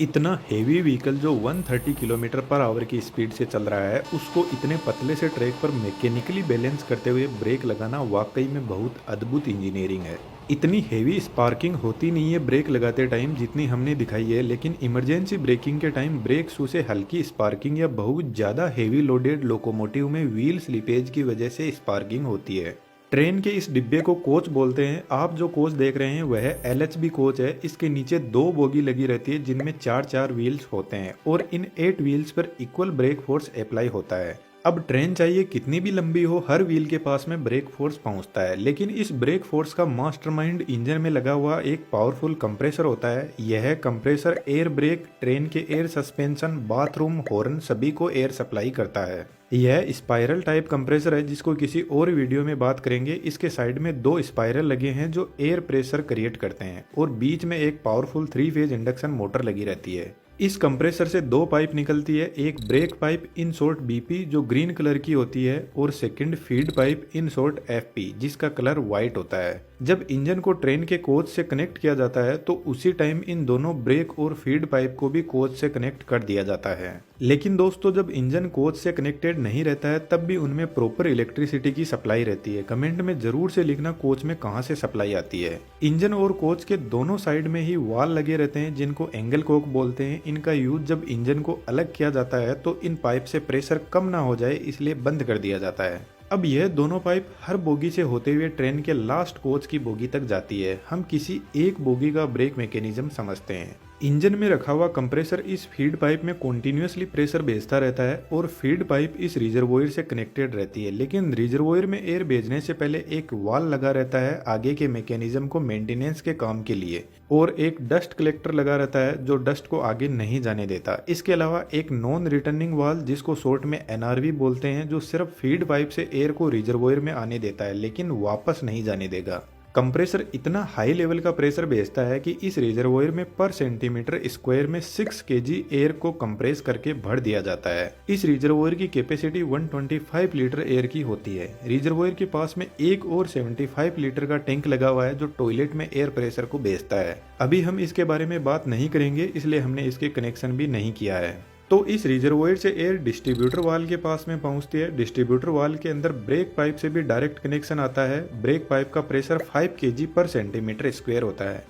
इतना heavy vehicle जो 130 kilometre per hour की स्पीड से चल रहा है, उसको इतने पतले से ट्रैक पर मैकेनिकली बैलेंस करते हुए ब्रेक लगाना वाकई में बहुत अद्भुत इंजीनियरिंग है। इतनी हेवी स्पार्किंग होती नहीं है ब्रेक लगाते टाइम जितनी हमने दिखाई है, लेकिन इमरजेंसी ब्रेकिंग के टाइम ब्रेक शू से हल्की स्पार्किंग या बहुत ज़्यादा हेवी लोडेड लोकोमोटिव में व्हील स्लीपेज की वजह से स्पार्किंग होती है। ट्रेन के इस डिब्बे को कोच बोलते हैं। आप जो कोच देख रहे हैं वह एलएचबी कोच है। इसके नीचे दो बोगी लगी रहती है जिनमें चार चार व्हील्स होते हैं और इन 8 व्हील्स पर इक्वल ब्रेक फोर्स अप्लाई होता है। अब ट्रेन चाहिए कितनी भी लंबी हो, हर व्हील के पास में ब्रेक फोर्स पहुंचता है, लेकिन इस ब्रेक फोर्स का मास्टरमाइंड इंजन में लगा हुआ एक पावरफुल कंप्रेसर होता है। यह कंप्रेसर एयर ब्रेक, ट्रेन के एयर सस्पेंशन, बाथरूम, हॉर्न सभी को एयर सप्लाई करता है। यह स्पाइरल टाइप कंप्रेसर है जिसको किसी और वीडियो में बात करेंगे। इसके साइड में दो स्पाइरल लगे हैं जो एयर प्रेशर क्रिएट करते हैं और बीच में एक पावरफुल 3 फेज इंडक्शन मोटर लगी रहती है। इस कंप्रेसर से दो पाइप निकलती है, एक break pipe in short BP जो ग्रीन कलर की होती है और second feed pipe in short FP जिसका कलर व्हाइट होता है। जब इंजन को ट्रेन के कोच से कनेक्ट किया जाता है तो उसी टाइम इन दोनों ब्रेक और फीड पाइप को भी कोच से कनेक्ट कर दिया जाता है। लेकिन दोस्तों, जब इंजन कोच से कनेक्टेड नहीं रहता है तब भी उनमें प्रॉपर इलेक्ट्रिसिटी की सप्लाई रहती है। कमेंट में जरूर से लिखना कोच में कहां से सप्लाई आती है। इंजन और कोच के दोनों साइड में ही वाल लगे रहते हैं जिनको एंगल कोक बोलते हैं। इनका यूज जब इंजन को अलग किया जाता है तो इन पाइप से प्रेशर कम ना हो जाए इसलिए बंद कर दिया जाता है। अब यह दोनों पाइप हर बोगी से होते हुए ट्रेन के लास्ट कोच की बोगी तक जाती है। हम किसी एक बोगी का ब्रेक मैकेनिज्म समझते हैं। इंजन में रखा हुआ कंप्रेसर इस फीड पाइप में कॉन्टिन्यूसली प्रेशर भेजता रहता है और फीड पाइप इस रिजर्वोयर से कनेक्टेड रहती है। लेकिन रिजर्वोयर में एयर भेजने से पहले एक वाल लगा रहता है आगे के मैकेनिज्म को मेंटेनेंस के काम के लिए, और एक डस्ट कलेक्टर लगा रहता है जो डस्ट को आगे नहीं जाने देता। इसके अलावा एक नॉन रिटर्निंग वाल जिसको शॉर्ट में एनआरवी बोलते हैं जो सिर्फ फीड पाइप से एयर को रिजर्वोयर में आने देता है लेकिन वापस नहीं जाने देगा। कंप्रेसर इतना हाई लेवल का प्रेशर भेजता है कि इस रिजर्वोयर में पर सेंटीमीटर स्क्वायर में 6 केजी एयर को कंप्रेस करके भर दिया जाता है। इस रिजर्वोयर की कैपेसिटी 125 लीटर एयर की होती है। रिजर्वोयर के पास में एक और 75 लीटर का टैंक लगा हुआ है जो टॉयलेट में एयर प्रेशर को भेजता है। अभी हम इसके बारे में बात नहीं करेंगे इसलिए हमने इसके कनेक्शन भी नहीं किया है। तो इस रिजर्वोयर से एयर डिस्ट्रीब्यूटर वाल के पास में पहुंचती है। डिस्ट्रीब्यूटर वाल के अंदर ब्रेक पाइप से भी डायरेक्ट कनेक्शन आता है। ब्रेक पाइप का प्रेशर 5 केजी पर सेंटीमीटर स्क्वायर होता है।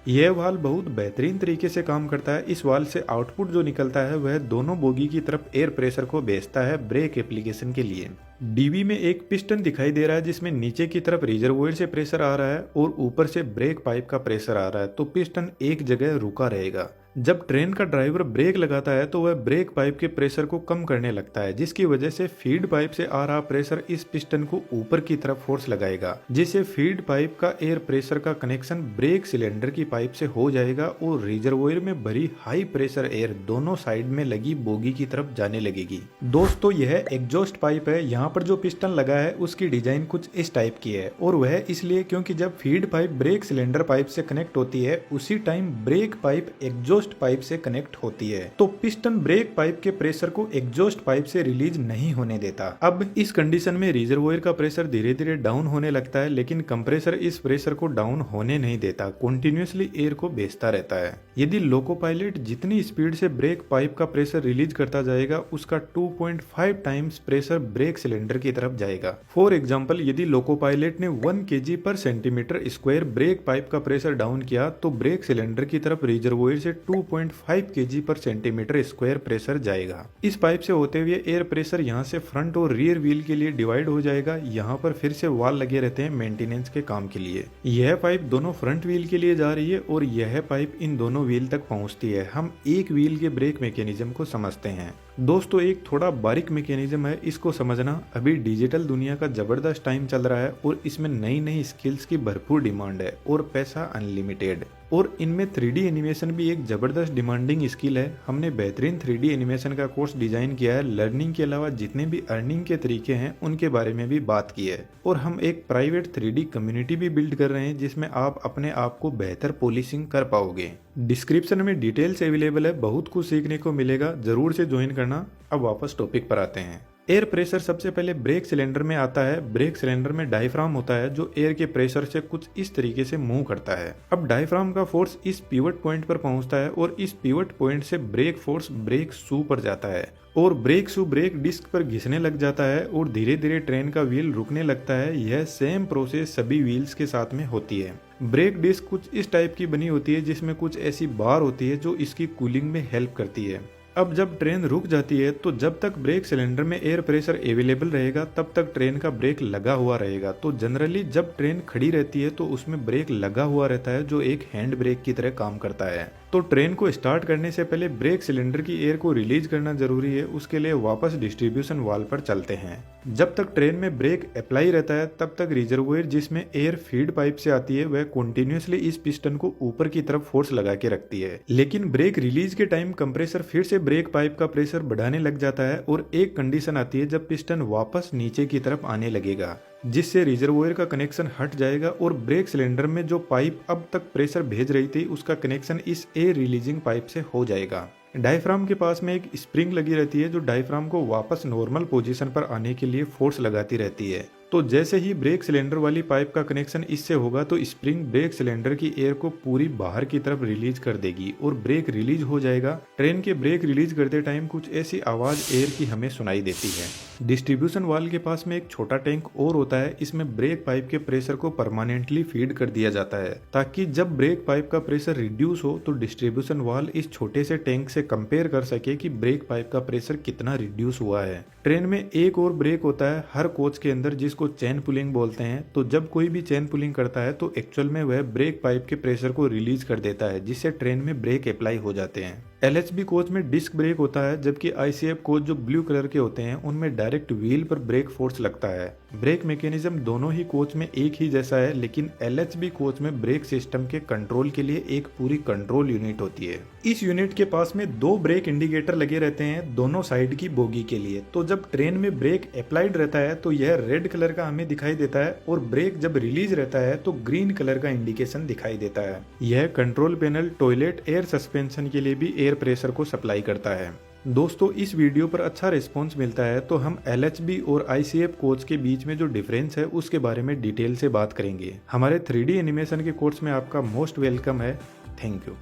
यह वाल बहुत बेहतरीन तरीके से काम करता है। इस वाल से आउटपुट जो निकलता है वह दोनों बोगी की तरफ एयर प्रेशर को भेजता है ब्रेक एप्लीकेशन के लिए। डीबी में एक पिस्टन दिखाई दे रहा है जिसमें नीचे की तरफ रिजर्वोयर से प्रेशर आ रहा है और ऊपर से ब्रेक पाइप का प्रेशर आ रहा है, तो पिस्टन एक जगह रुका रहेगा। जब ट्रेन का ड्राइवर ब्रेक लगाता है तो वह ब्रेक पाइप के प्रेशर को कम करने लगता है, जिसकी वजह से फीड पाइप से आ रहा प्रेशर इस पिस्टन को ऊपर की तरफ फोर्स लगाएगा, जिससे फीड पाइप का एयर प्रेशर का कनेक्शन ब्रेक सिलेंडर की पाइप से हो जाएगा और रिजर्वोयर में भरी हाई प्रेशर एयर दोनों साइड में लगी बोगी की तरफ जाने लगेगी। दोस्तों, यह एग्जॉस्ट पाइप है। यहाँ पर जो पिस्टन लगा है उसकी डिजाइन कुछ इस टाइप की है और वह इसलिए क्योंकि जब feed pipe brake cylinder pipe से कनेक्ट होती है उसी time break pipe exhaust pipe से कनेक्ट होती है, तो पिस्टन ब्रेक पाइप के प्रेशर को एग्जॉस्ट पाइप से रिलीज नहीं होने देता। अब इस कंडीशन में रिजर्वोयर का प्रेशर धीरे धीरे डाउन होने लगता है, लेकिन कंप्रेसर इस प्रेशर को डाउन होने नहीं देता, कंटिन्यूअसली एयर को भेजता रहता है। यदि लोको पायलट जितनी स्पीड से ब्रेक पाइप का प्रेशर रिलीज करता जाएगा उसका 2.5 टाइम्स प्रेशर ब्रेक सिलेंडर की तरफ जाएगा। फॉर एग्जाम्पल, यदि लोको पायलट ने 1 केजी पर सेंटीमीटर स्क्वायर ब्रेक पाइप का प्रेशर डाउन किया तो ब्रेक सिलेंडर की तरफ रिजर्वोयर से 2.5 केजी पर सेंटीमीटर स्क्वायर प्रेशर जाएगा। इस पाइप से होते हुए एयर प्रेशर यहाँ से फ्रंट और रियर व्हील के लिए डिवाइड हो जाएगा। यहाँ पर फिर से वाल लगे रहते हैं मेंटेनेंस के काम के लिए। यह पाइप दोनों फ्रंट व्हील के लिए जा रही है और यह पाइप इन दोनों व्हील तक पहुंचती है। हम एक व्हील के ब्रेक मैकेनिज्म को समझते हैं। दोस्तों, एक थोड़ा बारीक मैकेनिज्म है, इसको समझना। अभी डिजिटल दुनिया का जबरदस्त टाइम चल रहा है और इसमें नई नई स्किल्स की भरपूर डिमांड है और पैसा अनलिमिटेड, और इनमें 3D एनिमेशन भी एक जबरदस्त डिमांडिंग स्किल है। हमने बेहतरीन 3D एनिमेशन का कोर्स डिजाइन किया है। लर्निंग के अलावा जितने भी अर्निंग के तरीके हैं उनके बारे में भी बात की है, और हम एक प्राइवेट 3D कम्युनिटी भी बिल्ड कर रहे हैं जिसमें आप अपने आप को बेहतर पॉलिशिंग कर पाओगे। डिस्क्रिप्शन में डिटेल्स अवेलेबल है, बहुत कुछ सीखने को मिलेगा, जरूर से ज्वाइन करना। अब वापस टॉपिक पर आते हैं। एयर प्रेशर सबसे पहले ब्रेक सिलेंडर में आता है। ब्रेक सिलेंडर में डायफ्राम होता है जो एयर के प्रेशर से कुछ इस तरीके से मूव करता है। अब डायफ्राम का फोर्स इस पिवट पॉइंट पर पहुंचता है और इस पिवट पॉइंट से ब्रेक फोर्स ब्रेक शू पर जाता है और ब्रेक शू ब्रेक डिस्क पर घिसने लग जाता है और धीरे धीरे ट्रेन का व्हील रुकने लगता है। यह सेम प्रोसेस सभी व्हील्स के साथ में होती है। ब्रेक डिस्क कुछ इस टाइप की बनी होती है जिसमें कुछ ऐसी बार होती है जो इसकी कूलिंग में हेल्प करती है। अब जब ट्रेन रुक जाती है तो जब तक ब्रेक सिलेंडर में एयर प्रेशर अवेलेबल रहेगा तब तक ट्रेन का ब्रेक लगा हुआ रहेगा। तो जनरली जब ट्रेन खड़ी रहती है तो उसमें ब्रेक लगा हुआ रहता है जो एक हैंड ब्रेक की तरह काम करता है। तो ट्रेन को स्टार्ट करने से पहले ब्रेक सिलेंडर की एयर को रिलीज करना जरूरी है। उसके लिए वापस डिस्ट्रीब्यूशन वाल्व पर चलते हैं। जब तक ट्रेन में ब्रेक अप्लाई रहता है तब तक रिजर्वोयर जिसमें एयर फीड पाइप से आती है वह कंटिन्यूअसली इस पिस्टन को ऊपर की तरफ फोर्स लगा के रखती है। लेकिन ब्रेक रिलीज के टाइम कंप्रेसर फिर से ब्रेक पाइप का प्रेशर बढ़ाने लग जाता है और एक कंडीशन आती है जब पिस्टन वापस नीचे की तरफ आने लगेगा जिससे रिजर्वोयर का कनेक्शन हट जाएगा और ब्रेक सिलेंडर में जो पाइप अब तक प्रेशर भेज रही थी उसका कनेक्शन इस एयर रिलीजिंग पाइप से हो जाएगा। डायफ्राम के पास में एक स्प्रिंग लगी रहती है जो डायफ्राम को वापस नॉर्मल पोजीशन पर आने के लिए फोर्स लगाती रहती है। तो जैसे ही ब्रेक सिलेंडर वाली पाइप का कनेक्शन इससे होगा तो स्प्रिंग ब्रेक सिलेंडर की एयर को पूरी बाहर की तरफ रिलीज कर देगी और ब्रेक रिलीज हो जाएगा। ट्रेन के ब्रेक रिलीज करते टाइम कुछ ऐसी आवाज एयर की हमें सुनाई देती है। डिस्ट्रीब्यूशन वाल्व के पास में एक छोटा टैंक और होता है। इसमें ब्रेक पाइप के प्रेशर को परमानेंटली फीड कर दिया जाता है ताकि जब ब्रेक पाइप का प्रेशर रिड्यूस हो तो डिस्ट्रीब्यूशन वाल्व इस छोटे से टैंक से कंपेयर कर सके कि ब्रेक पाइप का प्रेशर कितना रिड्यूस हुआ है। ट्रेन में एक और ब्रेक होता है हर कोच के अंदर जिसको चेन पुलिंग बोलते हैं। तो जब कोई भी चेन पुलिंग करता है तो एक्चुअल में वह ब्रेक पाइप के प्रेशर को रिलीज कर देता है जिससे ट्रेन में ब्रेक अप्लाई हो जाते हैं। LHB कोच में डिस्क ब्रेक होता है जबकि ICF कोच जो ब्लू कलर के होते हैं उनमें डायरेक्ट व्हील पर ब्रेक फोर्स लगता है। ब्रेक मैकेनिज्म दोनों ही कोच में एक ही जैसा है लेकिन LHB कोच में ब्रेक सिस्टम के कंट्रोल के लिए एक पूरी कंट्रोल यूनिट होती है। इस यूनिट के पास में 2 ब्रेक इंडिकेटर लगे रहते हैं दोनों साइड की बोगी के लिए। तो जब ट्रेन में ब्रेक अप्लाइड रहता है तो यह रेड कलर का हमें दिखाई देता है और ब्रेक जब रिलीज रहता है तो ग्रीन कलर का इंडिकेशन दिखाई देता है। यह control panel toilet air suspension के लिए भी एयर प्रेशर को सप्लाई करता है। दोस्तों इस वीडियो पर अच्छा रिस्पांस मिलता है तो हम LHB और ICF कोच के बीच में जो डिफरेंस है उसके बारे में डिटेल से बात करेंगे। हमारे 3D एनिमेशन के कोर्स में आपका मोस्ट वेलकम है। Thank you.